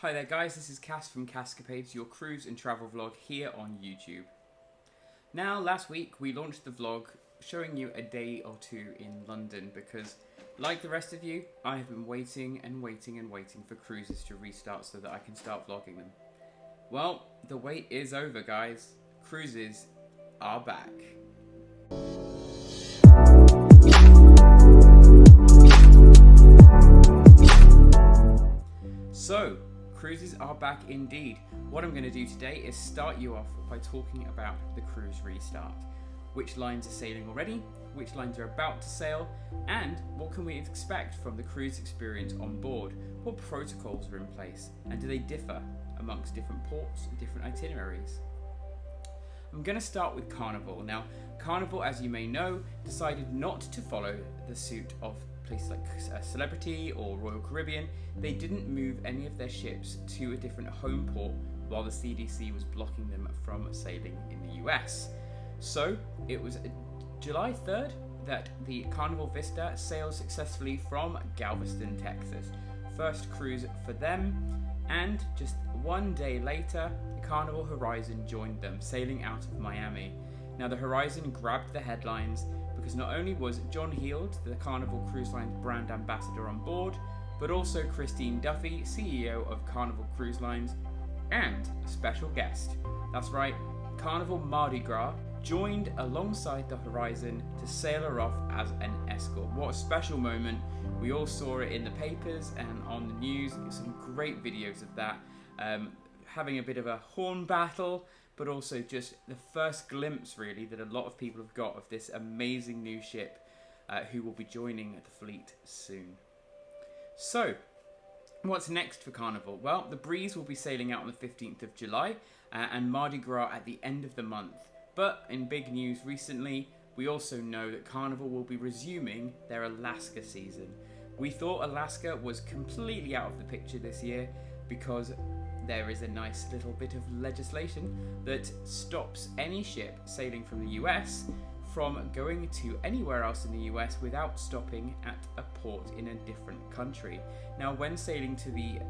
Hi there guys, this is Cass from Cascapades, your cruise and travel vlog here on YouTube. Now, last week we launched the vlog showing you a day or two in London because, like the rest of you, I have been waiting for cruises to restart so that I can start vlogging them. Well, the wait is over guys. Cruises are back. So, cruises are back indeed. What I'm going to do today is start you off by talking about the cruise restart. Which lines are sailing already, which lines are about to sail, and what can we expect from the cruise experience on board? What protocols are in place, and do they differ amongst different ports and different itineraries? I'm going to start with Carnival. Now, Carnival, as you may know, decided not to follow the suit of places like Celebrity or Royal Caribbean. They didn't move any of their ships to a different home port while the CDC was blocking them from sailing in the US. So it was July 3rd that the Carnival Vista sailed successfully from Galveston, Texas. First cruise for them, and just one day later, the Carnival Horizon joined them, sailing out of Miami. Now the Horizon grabbed the headlines because not only was John Heald, the Carnival Cruise Line's brand ambassador, on board, but also Christine Duffy, CEO of Carnival Cruise Lines, and a special guest. That's right, Carnival Mardi Gras joined alongside the Horizon to sail her off as an escort. What a special moment. We all saw it in the papers and on the news. Some great videos of that. Having a bit of a horn battle, but also just the first glimpse really that a lot of people have got of this amazing new ship who will be joining the fleet soon. So, what's next for Carnival? Well, the Breeze will be sailing out on the 15th of July and Mardi Gras at the end of the month. But in big news recently, we also know that Carnival will be resuming their Alaska season. We thought Alaska was completely out of the picture this year because there is a nice little bit of legislation that stops any ship sailing from the US from going to anywhere else in the US without stopping at a port in a different country. Now, when sailing to the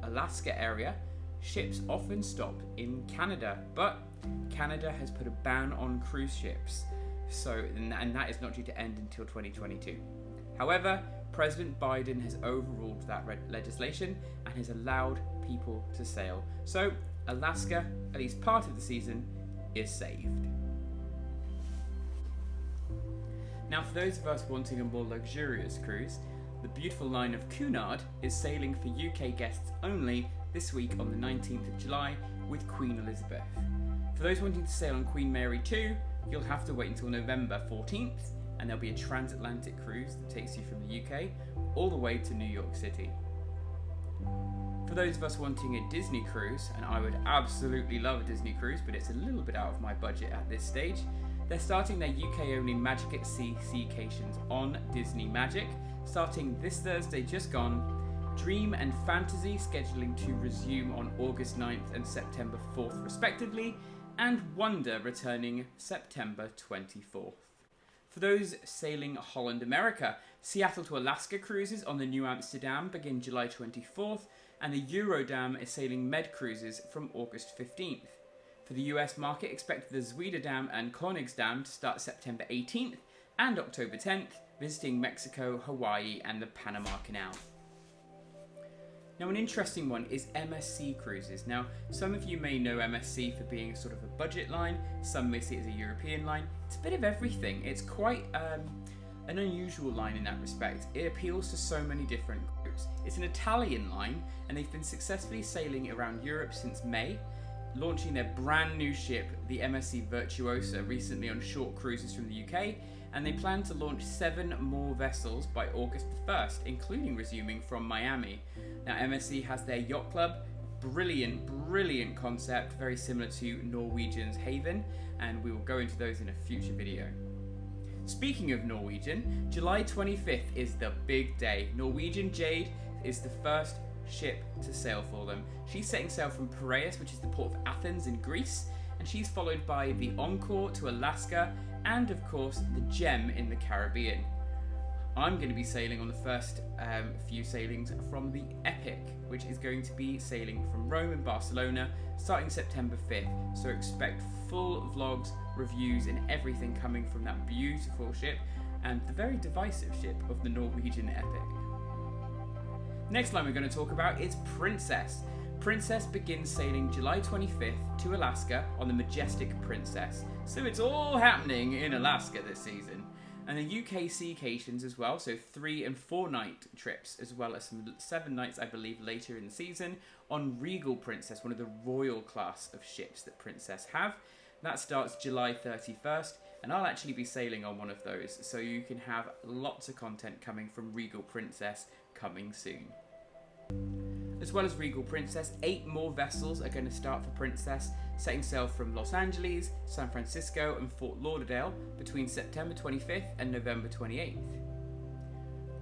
Alaska area, ships often stop in Canada, but Canada has put a ban on cruise ships, and that is not due to end until 2022. However, President Biden has overruled that legislation and has allowed people to sail. So Alaska, at least part of the season, is saved. Now, for those of us wanting a more luxurious cruise, the beautiful line of Cunard is sailing for UK guests only this week on the 19th of July with Queen Elizabeth. For those wanting to sail on Queen Mary 2, you'll have to wait until November 14th, and there'll be a transatlantic cruise that takes you from the UK all the way to New York City. For those of us wanting a Disney cruise, and I would absolutely love a Disney cruise, but it's a little bit out of my budget at this stage, they're starting their UK-only Magic at Sea Seacations on Disney Magic, starting this Thursday just gone. Dream and Fantasy scheduling to resume on August 9th and September 4th respectively, and Wonder returning September 24th. For those sailing Holland America, Seattle to Alaska cruises on the New Amsterdam begin July 24th, and the Eurodam is sailing Med cruises from August 15th. For the US market, expect the Zuiderdam and Koningsdam to start September 18th and October 10th, visiting Mexico, Hawaii and the Panama Canal. Now, an interesting one is MSC Cruises. Now, some of you may know MSC for being sort of a budget line, some may see it as a European line. It's a bit of everything. It's quite an unusual line in that respect. It appeals to so many different groups. It's an Italian line, and they've been successfully sailing around Europe since May, launching their brand new ship, the MSC Virtuosa, recently on short cruises from the UK, and they plan to launch 7 more vessels by August 1st, including resuming from Miami. Now, MSC has their yacht club, brilliant concept, very similar to Norwegian's Haven, and we will go into those in a future video. Speaking of Norwegian, July 25th is the big day. Norwegian Jade is the first ship to sail for them. She's setting sail from Piraeus, which is the port of Athens in Greece, and she's followed by the Encore to Alaska, and of course the Gem in the Caribbean. I'm going to be sailing on the first few sailings from the Epic, which is going to be sailing from Rome and Barcelona starting September 5th. So expect full vlogs, reviews and everything coming from that beautiful ship and the very divisive ship of the Norwegian Epic. Next line we're going to talk about is Princess. Princess begins sailing July 25th to Alaska on the Majestic Princess. So it's all happening in Alaska this season. And the UK Seacations as well, so 3 and 4 night trips, as well as some 7 nights, I believe, later in the season on Regal Princess, one of the royal class of ships that Princess have. That starts July 31st, and I'll actually be sailing on one of those, so you can have lots of content coming from Regal Princess coming soon. As well as Regal Princess, 8 more vessels are going to start for Princess, setting sail from Los Angeles, San Francisco and Fort Lauderdale between September 25th and November 28th.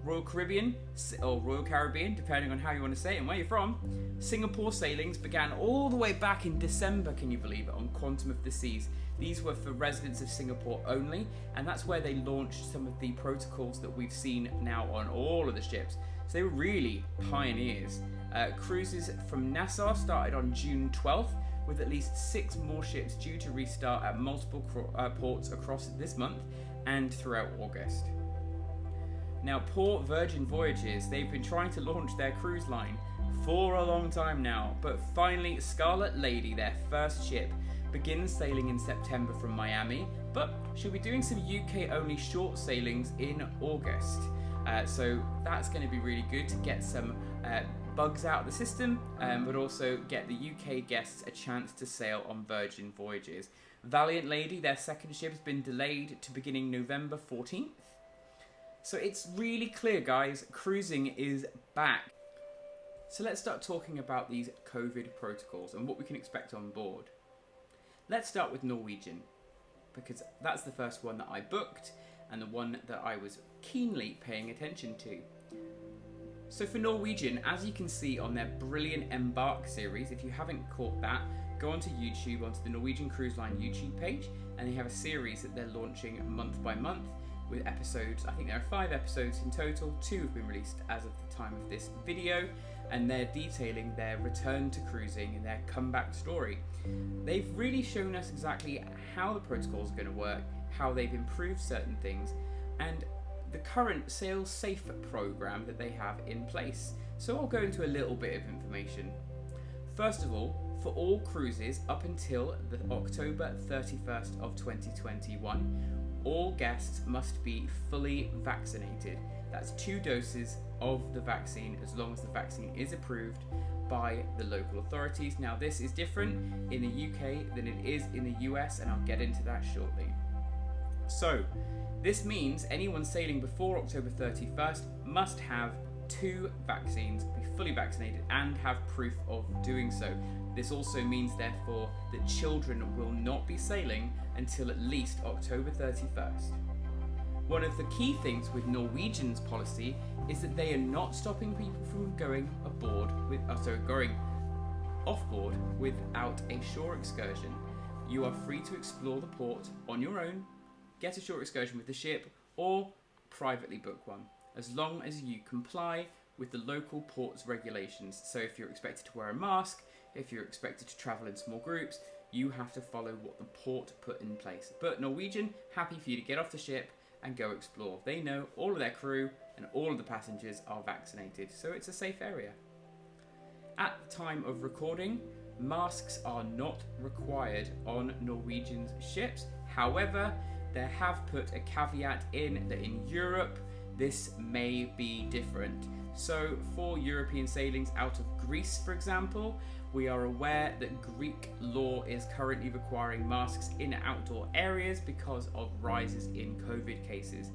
Royal Caribbean, or Royal Caribbean, depending on how you want to say it and where you're from, Singapore sailings began all the way back in December, can you believe it, on Quantum of the Seas. These were for residents of Singapore only, and that's where they launched some of the protocols that we've seen now on all of the ships. So they were really pioneers. Cruises from Nassau started on June 12th, with at least 6 more ships due to restart at multiple ports across this month and throughout August. Now, poor Virgin Voyages, they've been trying to launch their cruise line for a long time now, but finally Scarlet Lady, their first ship, begins sailing in September from Miami, but she'll be doing some UK only short sailings in August. So that's going to be really good to get some bugs out of the system, but also get the UK guests a chance to sail on Virgin Voyages. Valiant Lady, their second ship, has been delayed to beginning November 14th. So it's really clear, guys, cruising is back. So let's start talking about these COVID protocols and what we can expect on board. Let's start with Norwegian, because that's the first one that I booked and the one that I was keenly paying attention to. So for Norwegian, as you can see on their brilliant Embark series, if you haven't caught that, go onto YouTube, onto the Norwegian Cruise Line YouTube page, and they have a series that they're launching month by month with episodes. I think there are 5 episodes in total, 2 have been released as of the time of this video, and they're detailing their return to cruising and their comeback story. They've really shown us exactly how the protocols are going to work, how they've improved certain things, and the current Sail Safe program that they have in place. So I'll go into a little bit of information. First of all, for all cruises up until the October 31st of 2021, all guests must be fully vaccinated. That's 2 doses of the vaccine, as long as the vaccine is approved by the local authorities. Now, this is different in the UK than it is in the US, and I'll get into that shortly. So, this means anyone sailing before October 31st must have 2 vaccines, be fully vaccinated, and have proof of doing so. This also means, therefore, that children will not be sailing until at least October 31st. One of the key things with Norwegian's policy is that they are not stopping people from going off board without a shore excursion. You are free to explore the port on your own, get a short excursion with the ship, or privately book one, as long as you comply with the local port's regulations. So if you're expected to wear a mask, if you're expected to travel in small groups, you have to follow what the port put in place. But Norwegian, happy for you to get off the ship and go explore. They know all of their crew and all of the passengers are vaccinated, so it's a safe area. At the time of recording, masks are not required on Norwegian's ships. However, they have put a caveat in that in Europe, this may be different. So for European sailings out of Greece, for example, we are aware that Greek law is currently requiring masks in outdoor areas because of rises in COVID cases.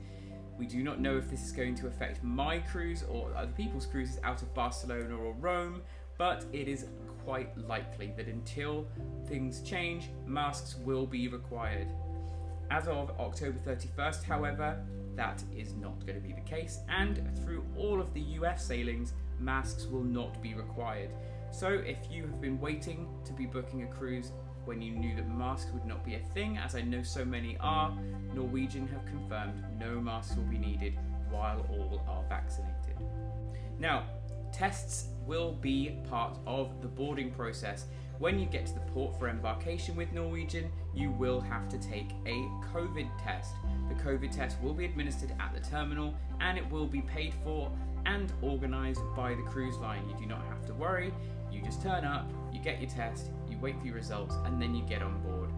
We do not know if this is going to affect my cruise or other people's cruises out of Barcelona or Rome, but it is quite likely that until things change, masks will be required. As of October 31st, however, that is not going to be the case, and through all of the US sailings, masks will not be required. So if you have been waiting to be booking a cruise when you knew that masks would not be a thing, as I know so many are, Norwegian have confirmed no masks will be needed while all are vaccinated. Now, tests will be part of the boarding process. When you get to the port for embarkation with Norwegian, you will have to take a COVID test. The COVID test will be administered at the terminal, and it will be paid for and organised by the cruise line. You do not have to worry. You just turn up, you get your test, you wait for your results, and then you get on board.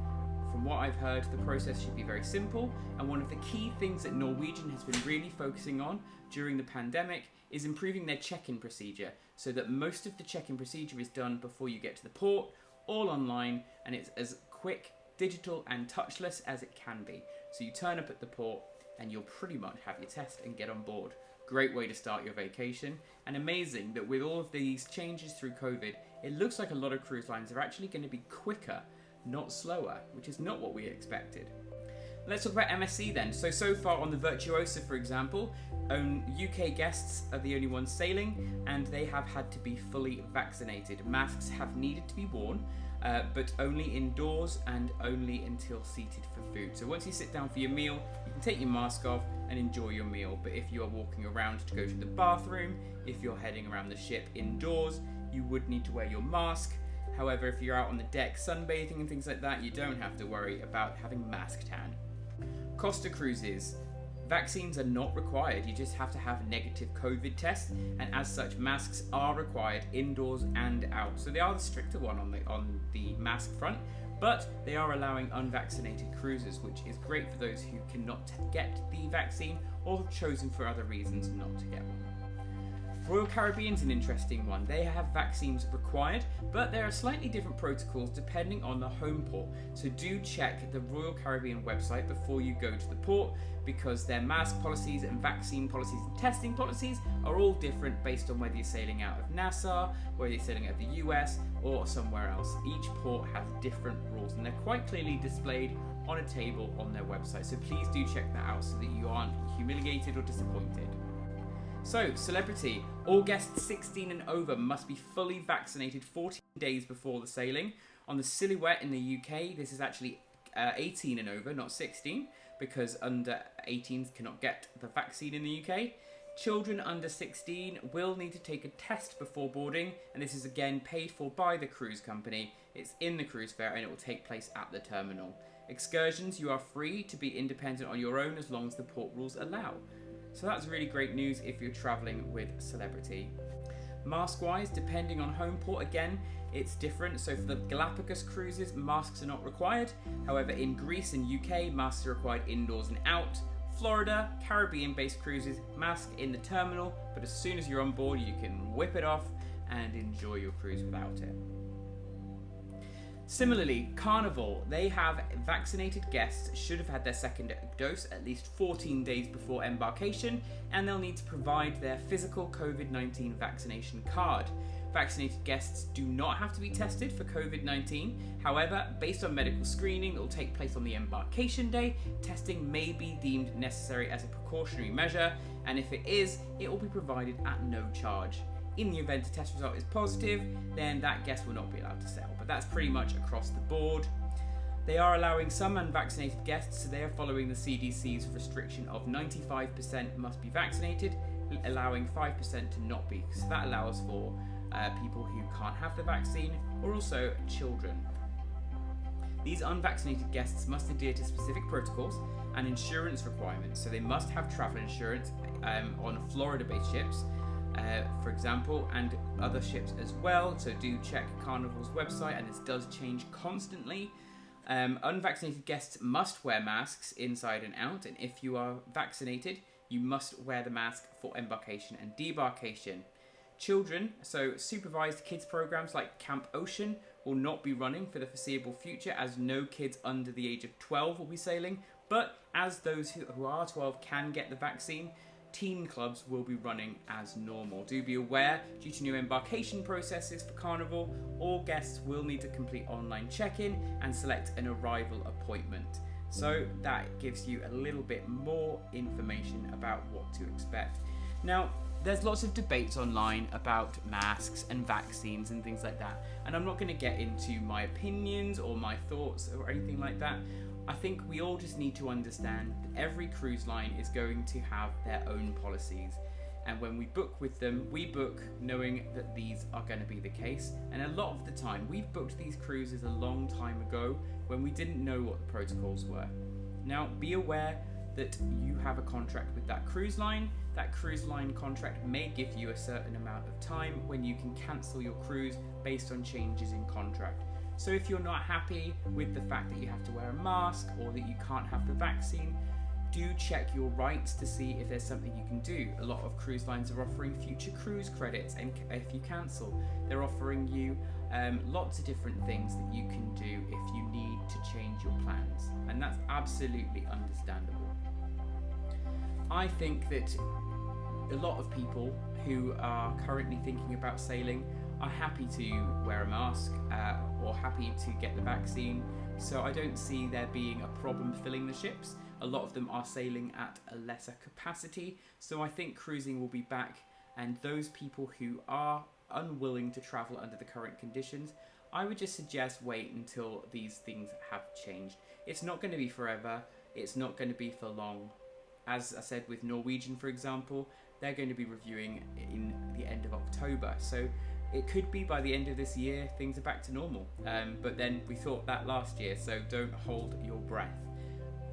From what I've heard, the process should be very simple, and one of the key things that Norwegian has been really focusing on during the pandemic is improving their check-in procedure, so that most of the check-in procedure is done before you get to the port, all online, and it's as quick, digital and touchless as it can be. So you turn up at the port and you'll pretty much have your test and get on board. Great way to start your vacation, and amazing that with all of these changes through COVID, it looks like a lot of cruise lines are actually going to be quicker, not slower, which is not what we expected. Let's talk about MSC then. So far on the Virtuosa, for example, UK guests are the only ones sailing, and they have had to be fully vaccinated. Masks have needed to be worn, but only indoors and only until seated for food. So once you sit down for your meal, you can take your mask off and enjoy your meal. But if you are walking around to go to the bathroom, if you're heading around the ship indoors, you would need to wear your mask. However, if you're out on the deck sunbathing and things like that, you don't have to worry about having mask tan. Costa Cruises. Vaccines are not required, you just have to have a negative COVID test, and as such masks are required indoors and out. So they are the stricter one on the mask front, but they are allowing unvaccinated cruisers, which is great for those who cannot get the vaccine or have chosen for other reasons not to get one. Royal Caribbean's an interesting one. They have vaccines required, but there are slightly different protocols depending on the home port. So do check the Royal Caribbean website before you go to the port, because their mask policies and vaccine policies and testing policies are all different based on whether you're sailing out of Nassau, whether you're sailing out of the US or somewhere else. Each port has different rules, and they're quite clearly displayed on a table on their website. So please do check that out so that you aren't humiliated or disappointed. So, celebrity. All guests 16 and over must be fully vaccinated 14 days before the sailing. On the Silhouette in the UK, this is actually 18 and over, not 16, because under 18s cannot get the vaccine in the UK. Children under 16 will need to take a test before boarding, and this is again paid for by the cruise company. It's in the cruise fare and it will take place at the terminal. Excursions, you are free to be independent on your own as long as the port rules allow. So that's really great news if you're travelling with Celebrity. Mask-wise, depending on home port, again, it's different. So for the Galapagos cruises, masks are not required. However, in Greece and UK, masks are required indoors and out. Florida, Caribbean-based cruises, mask in the terminal, but as soon as you're on board, you can whip it off and enjoy your cruise without it. Similarly, Carnival, they have vaccinated guests should have had their second dose at least 14 days before embarkation, and they'll need to provide their physical COVID-19 vaccination card. Vaccinated guests do not have to be tested for COVID-19. However, based on medical screening that will take place on the embarkation day, testing may be deemed necessary as a precautionary measure, and if it is, it will be provided at no charge. In the event a test result is positive, then that guest will not be allowed to sail, but that's pretty much across the board. They are allowing some unvaccinated guests, so they are following the CDC's restriction of 95% must be vaccinated, allowing 5% to not be. So that allows for people who can't have the vaccine, or also children. These unvaccinated guests must adhere to specific protocols and insurance requirements, so they must have travel insurance on Florida-based ships, for example, and other ships as well. So do check Carnival's website, and this does change constantly. Unvaccinated guests must wear masks inside and out, and if you are vaccinated, you must wear the mask for embarkation and debarkation. Children, so supervised kids programs like Camp Ocean will not be running for the foreseeable future, as no kids under the age of 12 will be sailing, but as those who are 12 can get the vaccine, teen clubs will be running as normal. Do be aware, due to new embarkation processes for Carnival, all guests will need to complete online check-in and select an arrival appointment. So that gives you a little bit more information about what to expect. Now, there's lots of debates online about masks and vaccines and things like that, and I'm not going to get into my opinions or my thoughts or anything like that. I think we all just need to understand that every cruise line is going to have their own policies. And when we book with them, we book knowing that these are going to be the case. And a lot of the time, we've booked these cruises a long time ago when we didn't know what the protocols were. Now, be aware that you have a contract with that cruise line. That cruise line contract may give you a certain amount of time when you can cancel your cruise based on changes in contract. So if you're not happy with the fact that you have to wear a mask or that you can't have the vaccine, do check your rights to see if there's something you can do. A lot of cruise lines are offering future cruise credits, and if you cancel, they're offering you lots of different things that you can do if you need to change your plans, and that's absolutely understandable. I think that a lot of people who are currently thinking about sailing are happy to wear a mask or happy to get the vaccine, so I don't see there being a problem filling the ships. A lot of them are sailing at a lesser capacity, so I think cruising will be back, and those people who are unwilling to travel under the current conditions, I would just suggest wait until these things have changed. It's not going to be forever, it's not going to be for long. As I said with Norwegian, for example, they're going to be reviewing in the end of October, so it could be by the end of this year things are back to normal, but then we thought that last year, so don't hold your breath.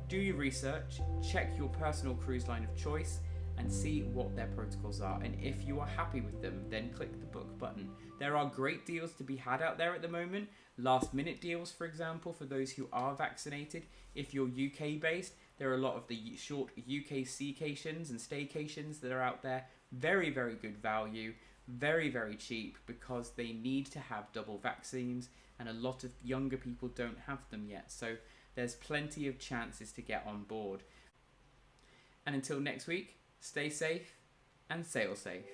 Do your research, check your personal cruise line of choice and see what their protocols are, and if you are happy with them, then click the book button. There are great deals to be had out there at the moment, last minute deals, for example, for those who are vaccinated. If you're UK based, there are a lot of the short UK seacations and staycations that are out there. Very, very good value, very, very cheap, because they need to have double vaccines and a lot of younger people don't have them yet, so there's plenty of chances to get on board. And until next week, stay safe and sail safe.